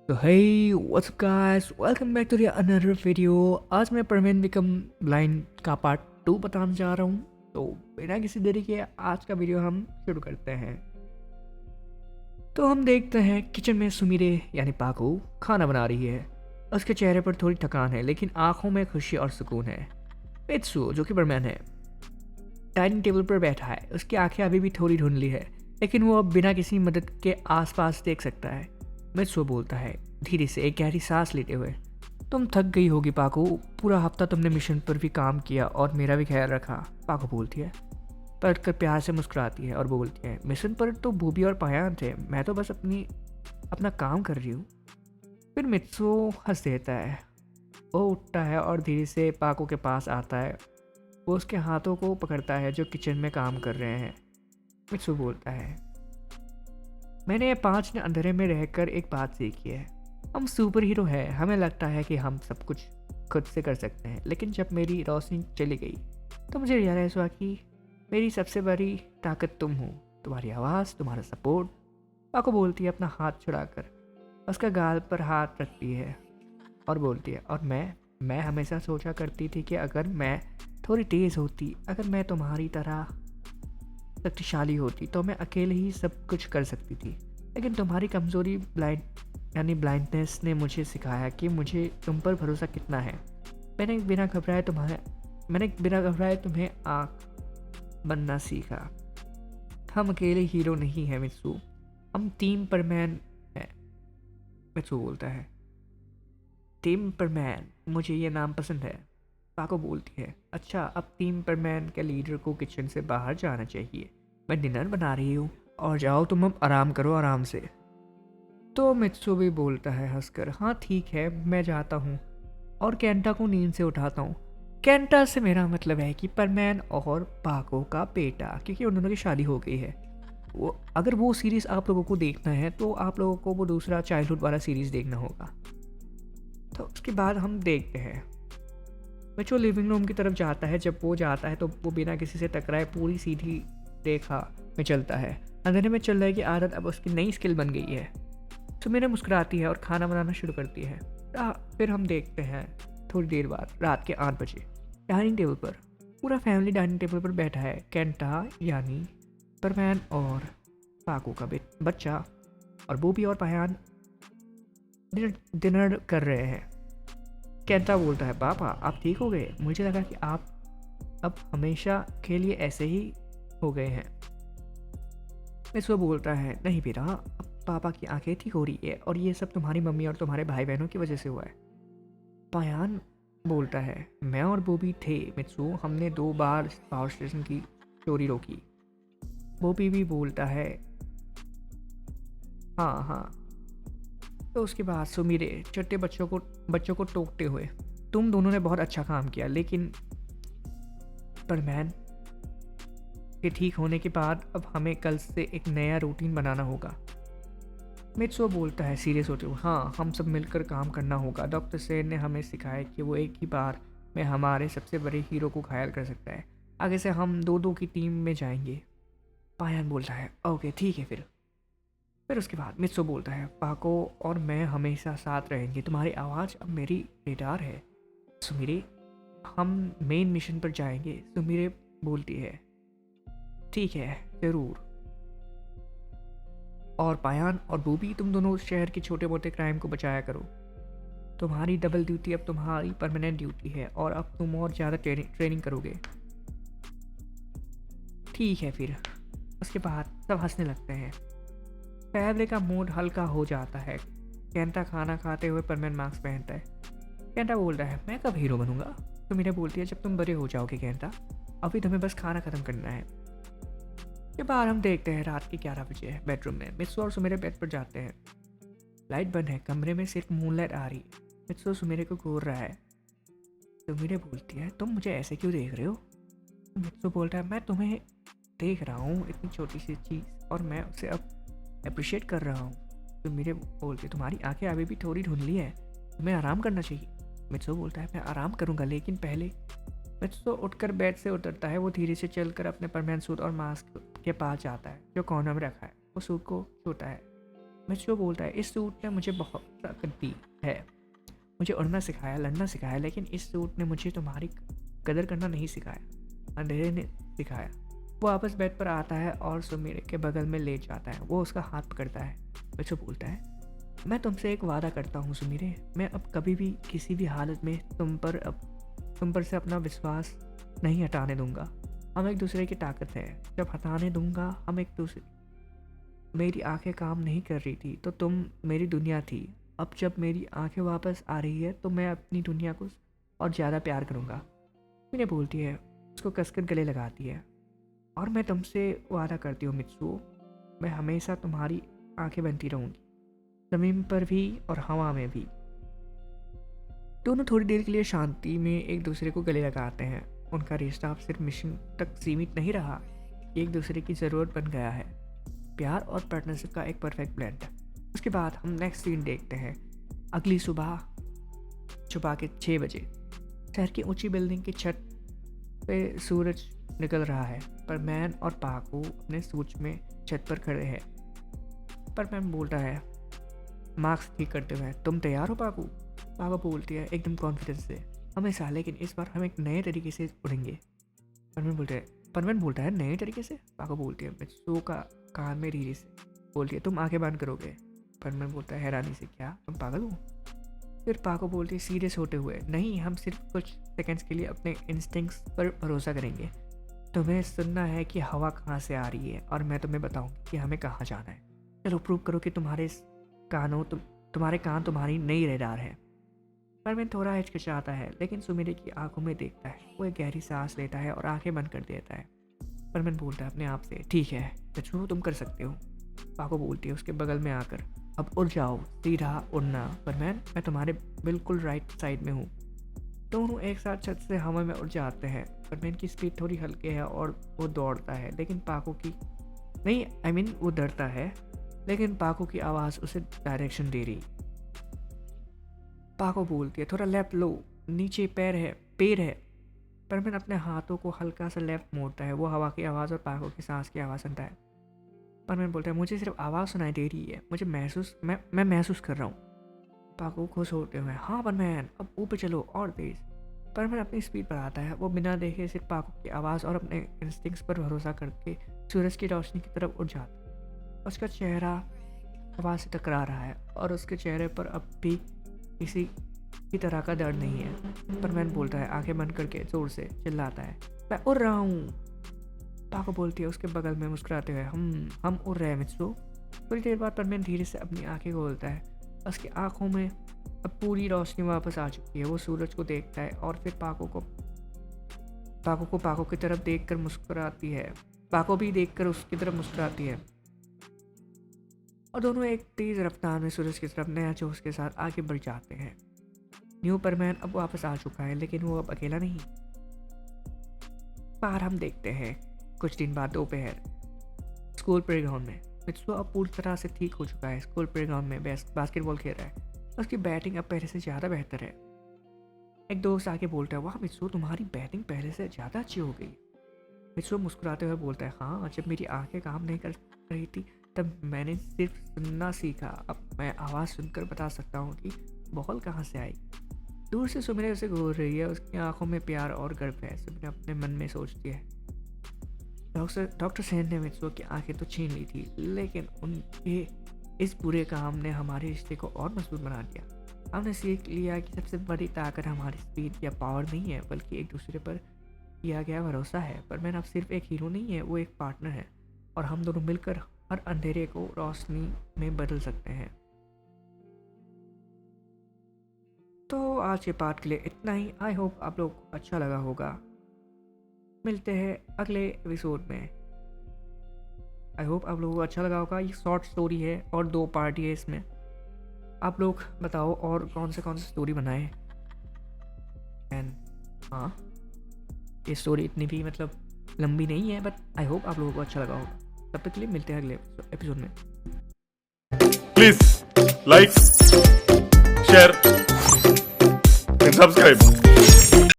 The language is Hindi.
तो hey what's up guys, welcome back to the another video. आज मैं परमेन बिकम ब्लाइंड का पार्ट 2 बताने जा रहा हूँ। तो बिना किसी देरी के आज का वीडियो हम शुरू करते हैं। तो हम देखते हैं किचन में सुमीरे यानी पाको खाना बना रही है। उसके चेहरे पर थोड़ी थकान है लेकिन आंखों में खुशी और सुकून है। मित्सु जो कि परमेन है डाइनिंग टेबल पर बैठा है। उसकी आंखें अभी भी थोड़ी धुंधली है लेकिन वो अब बिना किसी मदद के आसपास देख सकता है। मित्सु बोलता है धीरे से एक गहरी सांस लेते हुए, तुम थक गई होगी पाको, पूरा हफ्ता तुमने मिशन पर भी काम किया और मेरा भी ख्याल रखा। पाको बोलती है, पलट कर प्यार से मुस्कुराती है और बोलती है मिशन पर तो भूबी और पायान थे, मैं तो बस अपना काम कर रही हूँ। फिर मित्सु हंस देता है। वो उठता है और धीरे से पाको के पास आता है। वो उसके हाथों को पकड़ता है जो किचन में काम कर रहे हैं। मित्सु बोलता है, मैंने ये 5 ने अंधेरे में रहकर एक बात सीखी है, हम सुपर हीरो हैं। हमें लगता है कि हम सब कुछ खुद से कर सकते हैं, लेकिन जब मेरी रोशनी चली गई तो मुझे रियलाइज़ हुआ कि मेरी सबसे बड़ी ताकत तुम हो, तुम्हारी आवाज़, तुम्हारा सपोर्ट। पाको बोलती है अपना हाथ छुड़ाकर उसका गाल पर हाथ रखती है और बोलती है, और मैं हमेशा सोचा करती थी कि अगर मैं थोड़ी तेज़ होती, अगर मैं तुम्हारी तरह शक्तिशाली होती तो मैं अकेले ही सब कुछ कर सकती थी। लेकिन तुम्हारी कमज़ोरी ब्लाइंडनेस ने मुझे सिखाया कि मुझे तुम पर भरोसा कितना है। मैंने बिना घबराए तुम्हें आँख बनना सीखा। हम अकेले हीरो नहीं हैं मित्सु, हम टीम पर मैन हैं। मित्सु बोलता है, टीम पर मैन, मुझे ये नाम पसंद है। पाको बोलती है, अच्छा अब टीम पर मैन के लीडर को किचन से बाहर जाना चाहिए, मैं डिनर बना रही हूँ और जाओ तुम अब आराम करो आराम से। तो मित्सु भी बोलता है हंसकर, हाँ ठीक है मैं जाता हूँ और केंटा को नींद से उठाता हूँ। केंटा से मेरा मतलब है कि परमैन और पाको का बेटा, क्योंकि उन दोनों की शादी हो गई है। अगर वो सीरीज़ आप लोगों को देखना है तो आप लोगों को वो दूसरा चाइल्डहुड वाला सीरीज़ देखना होगा। तो उसके बाद हम देखते हैं बच्चों लिविंग रूम की तरफ जाता है। जब वो जाता है तो वो बिना किसी से टकराए पूरी सीधी रेखा में चलता है। अंधेरे में चलने की आदत अब उसकी नई स्किल बन गई है। सुमीरा मुस्कुराती है और खाना बनाना शुरू करती है। फिर हम देखते हैं थोड़ी देर बाद रात के 8 बजे डाइनिंग टेबल पर पूरा फैमिली डाइनिंग टेबल पर बैठा है। केंटा यानी परमैन और पाको का बच्चा और बूबी और पायान डिनर कर रहे हैं। केंटा बोलता है, पापा आप ठीक हो गए, मुझे लगा कि आप अब हमेशा के लिए ऐसे ही हो गए हैं। मित्सु बोलता है, नहीं बेटा, अब पापा की आंखें ठीक हो रही है और ये सब तुम्हारी मम्मी और तुम्हारे भाई बहनों की वजह से हुआ है। पायान बोलता है, मैं और बूबी थे मित्सु, हमने 2 बार पावर स्टेशन की चोरी रोकी। बूबी भी बोलता है, हाँ हाँ। तो उसके बाद सुमीरे छोटे बच्चों को टोकते हुए, तुम दोनों ने बहुत अच्छा काम किया, लेकिन परमैन के ठीक होने के बाद अब हमें कल से एक नया रूटीन बनाना होगा। मित्सु बोलता है सीरियस होते हुए, हाँ हम सब मिलकर काम करना होगा। डॉक्टर सेन ने हमें सिखाया कि वो एक ही बार में हमारे सबसे बड़े हीरो को घायल कर सकता है। आगे से हम 2-2 की टीम में जाएंगे। पायन बोलता है, ओके ठीक है। फिर उसके बाद मित्सु बोलता है, पाको और मैं हमेशा साथ रहेंगे, तुम्हारी आवाज़ अब मेरी रेडार है। सुमीरे हम मेन मिशन पर जाएंगे। सुमीरे बोलती है, ठीक है ज़रूर। और पायान और बूबी तुम दोनों उस शहर के छोटे मोटे क्राइम को बचाया करो। तुम्हारी डबल ड्यूटी अब तुम्हारी परमानेंट ड्यूटी है और अब तुम और ज़्यादा ट्रेनिंग करोगे। ठीक है। फिर उसके बाद सब हंसने लगते हैं। फैमिली का मूड हल्का हो जाता है। केंटा खाना खाते हुए परमानेंट मास्क पहनता है। केंटा बोलता है, मैं कब हीरो बनूंगा। तो मीरा बोलती है, जब तुम बड़े हो जाओगे केंटा, अभी तुम्हें बस खाना खत्म करना है। के बाद हम देखते हैं रात के 11 बजे है। बेडरूम में मित्सु और सुमेरे बेड पर जाते हैं। लाइट बंद है, कमरे में सिर्फ मूनलाइट आ रही। मित्सु सुमेरे को घूर रहा है। सुमेरे बोलती है, तुम मुझे ऐसे क्यों देख रहे हो। मित्सु बोलता है, मैं तुम्हें देख रहा हूँ, इतनी छोटी सी चीज़, और मैं उसे अब अप्रिशिएट कर रहा हूँ। तो मेरे बोलते, तुम्हारी आंखें अभी भी थोड़ी धुंधली है, तुम्हें आराम करना चाहिए। मित्सु बोलता है, मैं आराम करूँगा, लेकिन पहले। मित्सु उठकर बेड से उतरता है। वो धीरे से चलकर अपने परमानेंट सूट और मास्क के पास जाता है जो कॉर्नर में रखा है। वो सूट को छूता है। मित्सुओ बोलता है इस सूट ने मुझे बहुत ताकत दी है, मुझे उड़ना सिखाया, लड़ना सिखाया, लेकिन इस सूट ने मुझे तुम्हारी कदर करना नहीं सिखाया, अंधेरे ने सिखाया। वो वापस बेड पर आता है और सुमिरे के बगल में ले जाता है। वो उसका हाथ पकड़ता है। मित्सुओ बोलता है मैं तुमसे एक वादा करता हूँ सुमिरे, मैं अब कभी भी किसी भी हालत में तुम पर से अपना विश्वास नहीं हटाने दूंगा। हम एक दूसरे की ताकत है, जब हटाने दूंगा हम एक दूसरे। मेरी आंखें काम नहीं कर रही थी तो तुम मेरी दुनिया थी, अब जब मेरी आंखें वापस आ रही है तो मैं अपनी दुनिया को और ज़्यादा प्यार करूँगा। मैंने बोलती है, उसको कसकर गले लगाती है, और मैं तुमसे वादा करती हूँ मित्सुओ, मैं हमेशा तुम्हारी आंखें बनती रहूँगी, ज़मीन पर भी और हवा में भी। दोनों थोड़ी देर के लिए शांति में एक दूसरे को गले लगाते हैं। उनका रिश्ता अब सिर्फ मिशन तक सीमित नहीं रहा, एक दूसरे की ज़रूरत बन गया है। प्यार और पार्टनरशिप का एक परफेक्ट ब्लेंड। उसके बाद हम नेक्स्ट सीन देखते हैं। अगली सुबह के 6 बजे शहर की ऊंची बिल्डिंग की छत पे सूरज निकल रहा है। परमैन और पाको अपने सूच में छत पर खड़े हैं। परमैन बोलता है मार्क्स ठीक करते हुए, तुम तैयार हो पाको? पाको बोलती है एकदम कॉन्फिडेंस से, हमेशा, लेकिन इस बार हम एक नए तरीके से उड़ेंगे। परमैन बोलता है नए तरीके से? पाको बोलती है। मित्सुओ का कान में रीढ़ी से बोलती है तुम आंखें बंद करोगे? परमैन बोलता है हैरानी से, क्या तुम पागल हो? फिर पाको बोलती है सीरियस होते हुए, नहीं, हम सिर्फ कुछ सेकंड्स के लिए अपने इंस्टिंक्ट्स पर भरोसा करेंगे। तुम्हें सुनना है कि हवा कहाँ से आ रही है और मैं तुम्हें बताऊंगी कि हमें कहाँ जाना है। चलो प्रूव करो कि तुम्हारे कान तुम्हारी नई रेडार है। परमैन थोड़ा हिचकिचाता है, लेकिन सुमिरे की आंखों में देखता है। वो एक गहरी सांस लेता है और आंखें बंद कर देता है। परमैन बोलता है अपने आप से, ठीक है मित्सुओ, तुम कर सकते हो। पाको बोलती है उसके बगल में आकर, अब उड़ जाओ, सीधा उड़ना। परमैन, मैं तुम्हारे बिल्कुल राइट साइड में हूँ। दोनों एक साथ छत से हवा में उड़ जाते हैं। परमैन की स्पीड थोड़ी हल्की है और वो दौड़ता है, लेकिन वो डरता है, लेकिन पाको की आवाज़ उसे डायरेक्शन दे रही। पाको बोलती है थोड़ा लेफ्ट लो, नीचे पैर है। परमैन अपने हाथों को हल्का सा लेफ्ट मोड़ता है। वो हवा की आवाज़ और पाको की सांस की आवाज़ सुनता है। परमैन बोलता है मुझे सिर्फ आवाज़ सुनाई दे रही है, मैं महसूस कर रहा हूँ। पाको खुश होते हुए, हाँ परमैन, अब ऊपर चलो और तेज। परमैन अपनी स्पीड पर आता है। वो बिना देखे सिर्फ पाको की आवाज़ और अपने इंस्टिंक्ट्स पर भरोसा करके सूरज की रोशनी की तरफ उड़ जाता है। उसका चेहरा हवा से टकरा रहा है और उसके चेहरे पर अब भी किसी की तरह का दर्द नहीं है। परमैन बोलता है आंखें बंद करके जोर से चिल्लाता है, मैं उड़ रहा हूँ। पाको बोलती है उसके बगल में मुस्कुराते हुए, हम उड़ रहे हैं मित्सुओ। थोड़ी देर बाद परमैन धीरे से अपनी आंखें खोलता है। उसकी आंखों में अब पूरी रोशनी वापस आ चुकी है। वो सूरज को देखता है और फिर पाको की तरफ देखकर मुस्कुराती है। पाको भी देखकर उसकी तरफ मुस्कुराती है और दोनों एक तेज रफ्तार में सूरज की तरफ नया जोश के साथ आगे बढ़ जाते हैं। न्यू परमैन अब वापस आ चुका है, लेकिन वो अब अकेला नहीं। बाहर हम देखते हैं कुछ दिन बाद दोपहर स्कूल प्लेग्राउंड में। मित्सुओ अब पूरी तरह से ठीक हो चुका है। स्कूल प्लेग्राउंड में बास्केटबॉल खेल रहा है। उसकी बैटिंग अब पहले से ज़्यादा बेहतर है। एक दोस्त आके बोलता है, वाह मित्सुओ, तुम्हारी बैटिंग पहले से ज़्यादा अच्छी हो गई। मित्सुओ मुस्कुराते हुए बोलता है, हाँ, जब मेरी आंखें काम नहीं कर रही थी तब मैंने सिर्फ सुनना सीखा। अब मैं आवाज़ सुनकर बता सकता हूँ कि बॉल कहाँ से आई। दूर से सुमिरे उसे घूर रही है। उसकी आंखों में प्यार और गर्व है। सुमिरे अपने मन में सोचती है, डॉक्टर सेन ने मित्सुओ की आंखें तो छीन ली थी, लेकिन उनके इस बुरे काम ने हमारे रिश्ते को और मजबूत बना दिया। हमने सीख लिया कि सबसे बड़ी ताकत हमारी स्पीड या पावर नहीं है, बल्कि एक दूसरे पर किया गया भरोसा है। पर मैंने अब सिर्फ एक हीरो नहीं है, वो एक पार्टनर है, और हम दोनों मिलकर हर अंधेरे को रोशनी में बदल सकते हैं। तो आज के पार्ट के लिए इतना ही। आई होप आप लोग को अच्छा लगा होगा। मिलते हैं अगले एपिसोड में। आई होप आप लोगों को अच्छा लगा होगा। ये शॉर्ट स्टोरी है और 2 पार्ट है इसमें। आप लोग बताओ और कौन से स्टोरी बनाए। एंड हाँ, ये स्टोरी इतनी भी लंबी नहीं है, बट आई होप आप लोगों को अच्छा लगा होगा। तब तक के लिए मिलते हैं अगले एपिसोड में। Please like, share and subscribe.